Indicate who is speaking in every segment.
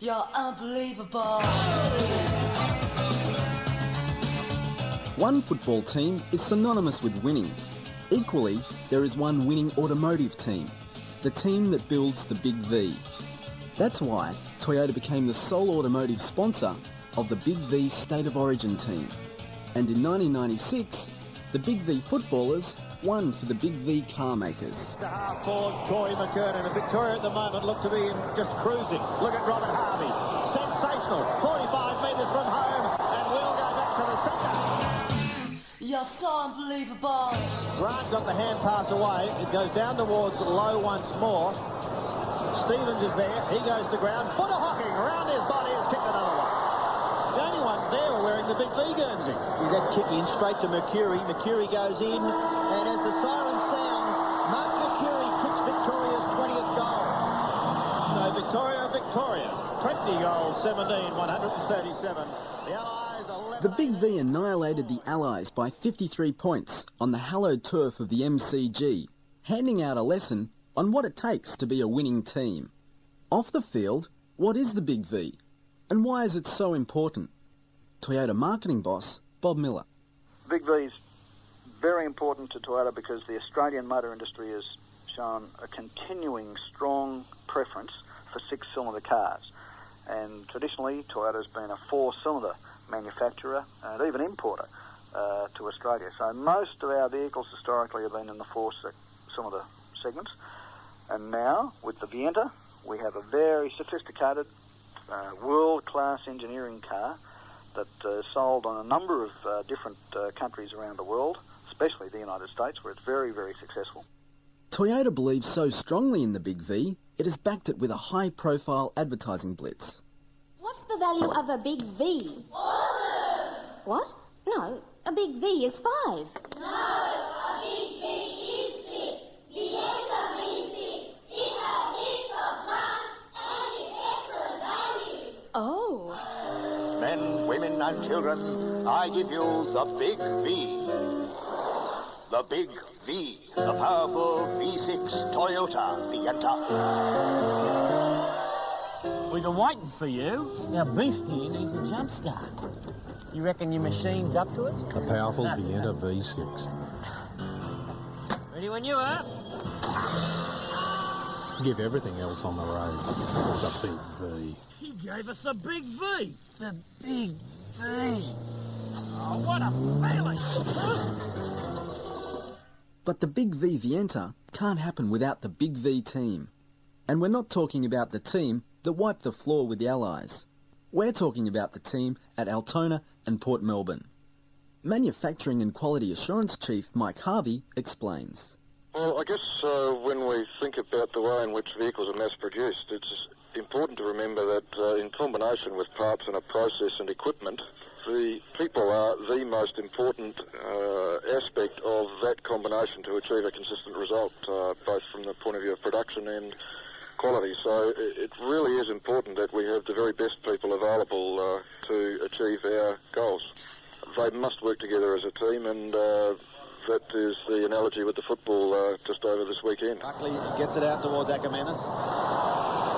Speaker 1: You're unbelievable.
Speaker 2: One football team is synonymous with winning. Equally, there is one winning automotive team, the team that builds the Big V. That's why Toyota became the sole automotive sponsor of the Big V State of Origin team. And in 1996, the Big V footballers won for the Big V car makers.
Speaker 3: The half forward, Corey McKernan, and Victoria at the moment look to be just cruising. Look at Robert Harvey. Sensational. 45 metres from home, and we'll go back to the centre.
Speaker 1: You're so unbelievable.
Speaker 3: Grant got the hand pass away. It goes down towards Lowe once more. Stevens is there. He goes to ground. Buddha hocking around his body, has kicked another one. The only ones there are wearing the Big V Guernsey.
Speaker 4: See that kick in straight to Mercury. Mercury goes in, and as the siren sounds, Mark Mercury kicks Victoria's 20th goal.
Speaker 3: So Victoria victorious. 20 goals, 17, 137. The Allies 11.
Speaker 2: The Big V annihilated the Allies by 53 points on the hallowed turf of the MCG, handing out a lesson on what it takes to be a winning team. Off the field, what is the Big V? And why is it so important? Toyota marketing boss, Bob Miller.
Speaker 5: Big V is very important to Toyota because the Australian motor industry has shown a continuing strong preference for six-cylinder cars. And traditionally, Toyota's been a four-cylinder manufacturer and even importer to Australia. So most of our vehicles historically have been in the four-cylinder segments. And now, with the Vienta, we have a very sophisticated world-class engineering car that is sold on a number of different countries around the world, especially the United States, where it's very, very successful.
Speaker 2: Toyota believes so strongly in the Big V, it has backed it with a high-profile advertising blitz.
Speaker 6: What's the value of a Big V?
Speaker 7: Awesome!
Speaker 6: What? No, a Big V is 5.
Speaker 7: No, a Big V is 6. Vienta V6. It has heaps of grants and it's excellent value.
Speaker 6: Oh.
Speaker 4: Men, women and children, I give you the Big V. The Big V, the powerful V6 Toyota Vienta.
Speaker 8: We've been waiting for you. Our beastie needs a jump start. You reckon your machine's up to it?
Speaker 9: A powerful Vienta V6.
Speaker 8: Ready when you are.
Speaker 9: Give everything else on the road the Big V.
Speaker 8: He gave us a Big V.
Speaker 1: The Big V.
Speaker 8: Oh, what a feeling.
Speaker 2: But the Big V Vienta can't happen without the Big V team. And we're not talking about the team that wiped the floor with the Allies. We're talking about the team at Altona and Port Melbourne. Manufacturing and Quality Assurance Chief Mike Harvey explains.
Speaker 10: Well, I guess when we think about the way in which vehicles are mass-produced, it's important to remember that in combination with parts and a process and equipment, the people are the most important aspect of that combination to achieve a consistent result, both from the point of view of production and quality. So it really is important that we have the very best people available to achieve our goals. They must work together as a team, and that is the analogy with the football just over this weekend.
Speaker 3: Buckley gets it out towards Ackermanis.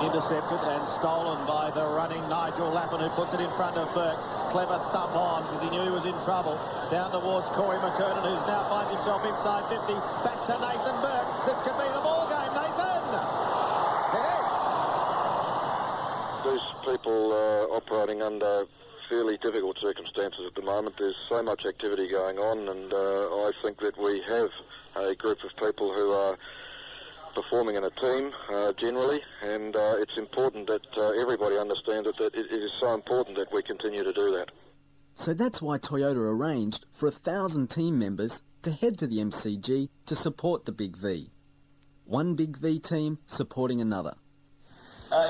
Speaker 3: Intercepted and stolen by the running Nigel Lappin, who puts it in front of Burke. Clever thump on because he knew he was in trouble. Down towards Corey McKernan, who's now finds himself inside 50. Back to Nathan Burke. This could be the ball game, Nathan. It is.
Speaker 10: These people are operating under fairly difficult circumstances at the moment. There's so much activity going on, and I think that we have a group of people who are performing in a team generally, and it's important that everybody understands that it is so important that we continue to do that.
Speaker 2: So that's why Toyota arranged for 1,000 team members to head to the MCG to support the Big V. One Big V team supporting another.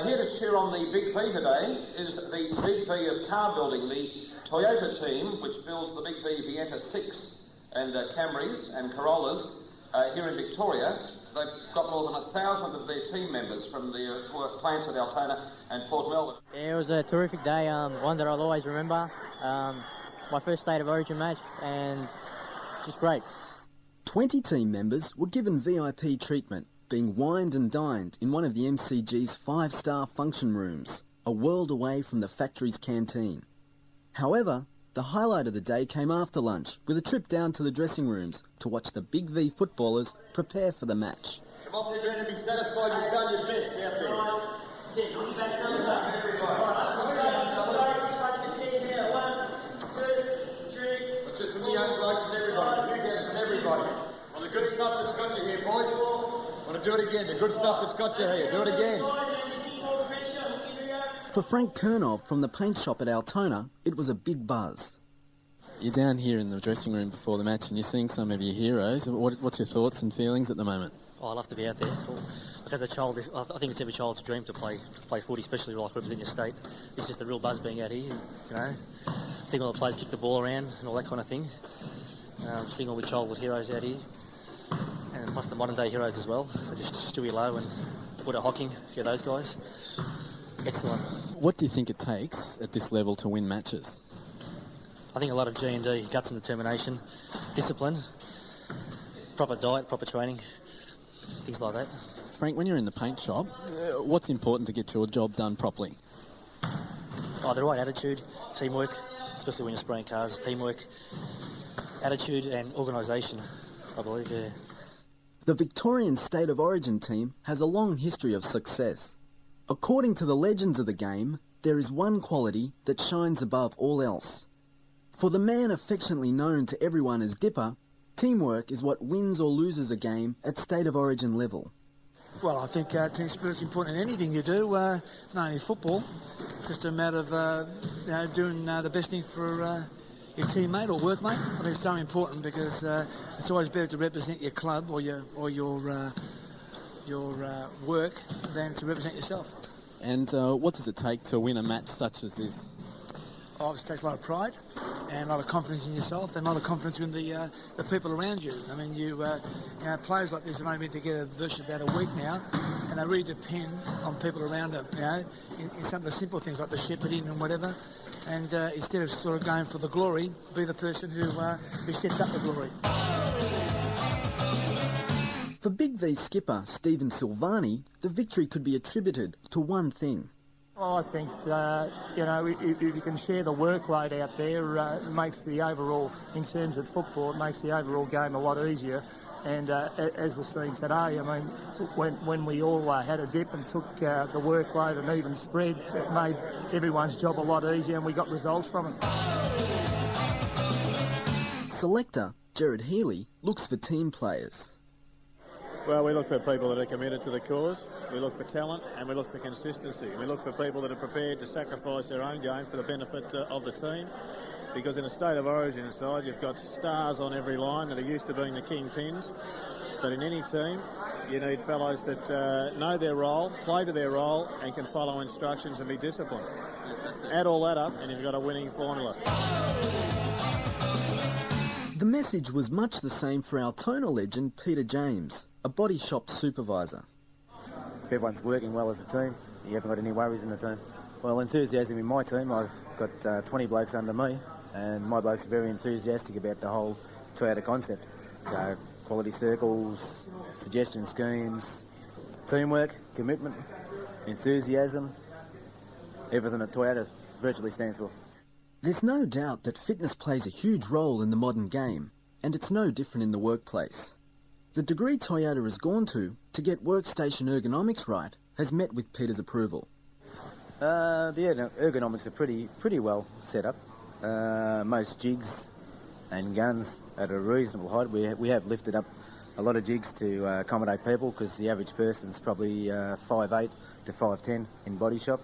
Speaker 11: Here to cheer on the Big V today is the Big V of car building, the Toyota team, which builds the Big V Vienta 6 and Camrys and Corollas here in Victoria. They've got more than 1,000 of their team members from the plants at Altona and Port Melbourne.
Speaker 12: Yeah, it was a terrific day, one that I'll always remember. My first State of Origin match, and just great.
Speaker 2: 20 team members were given VIP treatment, being wined and dined in one of the MCG's 5-star function rooms. a world away from the factory's canteen. However, the highlight of the day came after lunch, with a trip down to the dressing rooms to watch the Big V footballers prepare for the match.
Speaker 13: Come off your ground and be satisfied you've done your best out there. Not just from the young blokes and everybody, from everybody. On the good stuff that's got you here, boys. Want to do it again, the good stuff that's got you here. Do it again.
Speaker 2: For Frank Kernov from the paint shop at Altona, it was a big buzz.
Speaker 14: You're down here in the dressing room before the match and you're seeing some of your heroes. What's your thoughts and feelings at the moment?
Speaker 15: Oh, I love to be out there. As a child, I think it's every child's dream to play footy, especially like represent your state. It's just a real buzz being out here, you know. Seeing all the players kick the ball around and all that kind of thing. Seeing all the childhood heroes out here. And plus the modern day heroes as well. So just Stewie Lowe and Buddha Hocking, a few of those guys. Excellent.
Speaker 14: What do you think it takes at this level to win matches?
Speaker 15: I think a lot of G&D, guts and determination, discipline, proper diet, proper training, things like that.
Speaker 14: Frank, when you're in the paint shop, what's important to get your job done properly?
Speaker 15: The right attitude, teamwork, especially when you're spraying cars, teamwork, attitude and organisation, I believe, yeah.
Speaker 2: The Victorian State of Origin team has a long history of success. According to the legends of the game, there is one quality that shines above all else. For the man affectionately known to everyone as Dipper, teamwork is what wins or loses a game at State of Origin level.
Speaker 16: Well, I think team spirit's important in anything you do, not only football. It's just a matter of doing the best thing for your teammate or workmate. I think it's so important because it's always better to represent your club or your work than to represent yourself.
Speaker 14: And what does it take to win a match such as this?
Speaker 16: Obviously, it takes a lot of pride and a lot of confidence in yourself and a lot of confidence in the people around you. I mean, players like this have only been together virtually about a week now, and they really depend on people around them, in some of the simple things like the shepherding and whatever. And instead of sort of going for the glory, be the person who sets up the glory.
Speaker 2: For Big V skipper Stephen Silvani, the victory could be attributed to one thing.
Speaker 17: I think, if you can share the workload out there, it makes the overall, in terms of football, it makes the overall game a lot easier. And as we're seeing today, I mean, when we all had a dip and took the workload and even spread, it made everyone's job a lot easier and we got results from it.
Speaker 2: Selector Jared Healy looks for team players.
Speaker 18: Well, we look for people that are committed to the cause, we look for talent, and we look for consistency. We look for people that are prepared to sacrifice their own game for the benefit of the team, because in a State of Origin side, you've got stars on every line that are used to being the kingpins, but in any team, you need fellows that know their role, play to their role, and can follow instructions and be disciplined. Add all that up, and you've got a winning formula.
Speaker 2: The message was much the same for Altona legend Peter James, a body shop supervisor.
Speaker 19: If everyone's working well as a team, you haven't got any worries in the team. Well, enthusiasm in my team, I've got 20 blokes under me, and my blokes are very enthusiastic about the whole Toyota concept. So, quality circles, suggestion schemes, teamwork, commitment, enthusiasm, everything that Toyota virtually stands for.
Speaker 2: There's no doubt that fitness plays a huge role in the modern game, and it's no different in the workplace. The degree Toyota has gone to get workstation ergonomics right has met with Peter's approval.
Speaker 19: The ergonomics are pretty well set up. Most jigs and guns at a reasonable height. We have lifted up a lot of jigs to accommodate people because the average person's probably 5'8" to 5'10" in body shop.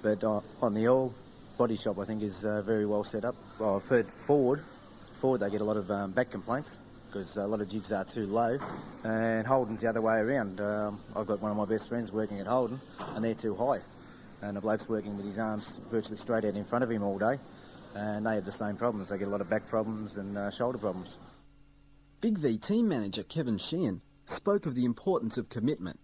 Speaker 19: But on the all, body shop I think is very well set up. Well, I've heard Ford they get a lot of back complaints because a lot of jigs are too low, and Holden's the other way around. I've got one of my best friends working at Holden and they're too high, and the bloke's working with his arms virtually straight out in front of him all day, and they have the same problems. They get a lot of back problems and shoulder problems.
Speaker 2: Big V team manager Kevin Sheehan spoke of the importance of commitment.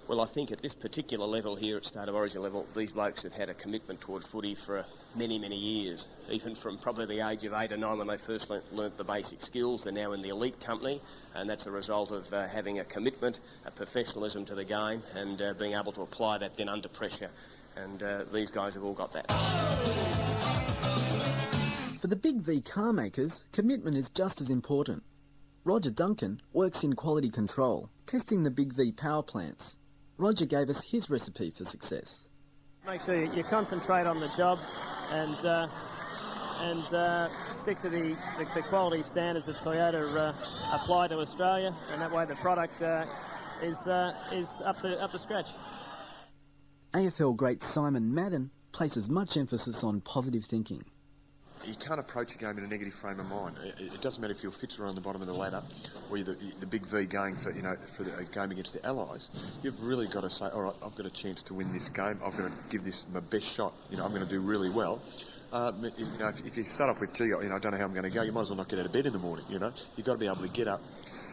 Speaker 20: Well, I think at this particular level here, at State of Origin level, these blokes have had a commitment towards footy for many, many years, even from probably the age of 8 or 9 when they first learnt the basic skills. They're now in the elite company, and that's a result of having a commitment, a professionalism to the game, and being able to apply that then under pressure And these guys have all got that.
Speaker 2: For the Big V car makers, commitment is just as important. Roger Duncan works in quality control, testing the Big V power plants. Roger gave us his recipe for success.
Speaker 17: Make sure you concentrate on the job and stick to the quality standards that Toyota apply to Australia, and that way the product is up to scratch.
Speaker 2: AFL great Simon Madden places much emphasis on positive thinking.
Speaker 21: You can't approach a game in a negative frame of mind. It doesn't matter if you're fits around the bottom of the ladder or you're the Big V going for the game against the Allies. You've really got to say, all right, I've got a chance to win this game. I've got to give this my best shot. I'm going to do really well. If you start off with, gee, I don't know how I'm going to go, you might as well not get out of bed in the morning. You've got to be able to get up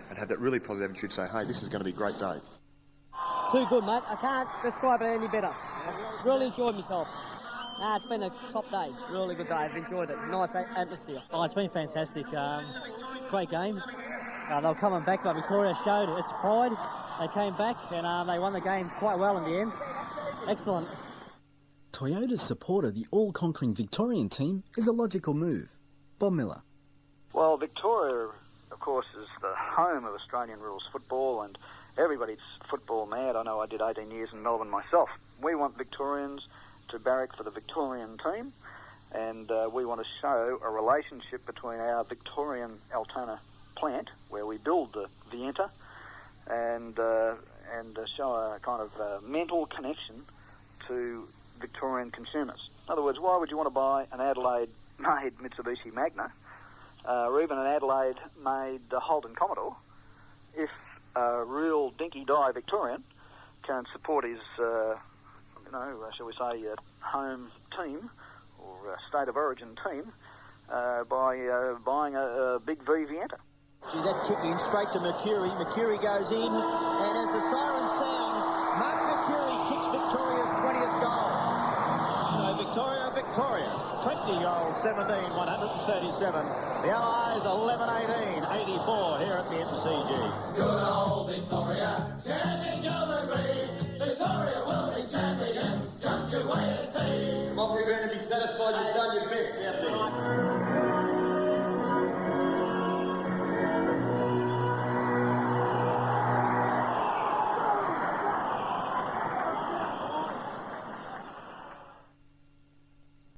Speaker 21: and have that really positive attitude. Say, hey, this is going to be a great day.
Speaker 22: Too good, mate. I can't describe it any better. I've really enjoyed myself. It's been a top day. Really good day. I've enjoyed it. Nice atmosphere.
Speaker 15: Oh, it's been fantastic. Great game. They were coming back. Like Victoria showed its pride. They came back and they won the game quite well in the end. Excellent.
Speaker 2: Toyota's support of the all-conquering Victorian team is a logical move. Bob Miller.
Speaker 5: Well, Victoria, of course, is the home of Australian rules football, and everybody's football mad. I know I did 18 years in Melbourne myself. We want Victorians to barrack for the Victorian team, and we want to show a relationship between our Victorian Altona plant, where we build the Vienta, and show a kind of mental connection to Victorian consumers. In other words, why would you want to buy an Adelaide-made Mitsubishi Magna or even an Adelaide-made Holden Commodore if a real dinky-die Victorian can support his shall we say, home team or state of origin team by buying a Big V Vienta?
Speaker 3: Gee, that kick in straight to Mercury. Mercury goes in, and as the siren sounds, Mark Mercury kicks Victoria's 20th goal. So Victoria victorious, 20 goals, 17, 137. The Allies 11-18, 84 here at the MCG.
Speaker 7: Good old Victoria, champions you'll agree. Victoria will be champions, just you wait and see.
Speaker 13: Moffy, you're going to be satisfied you've done your best out there.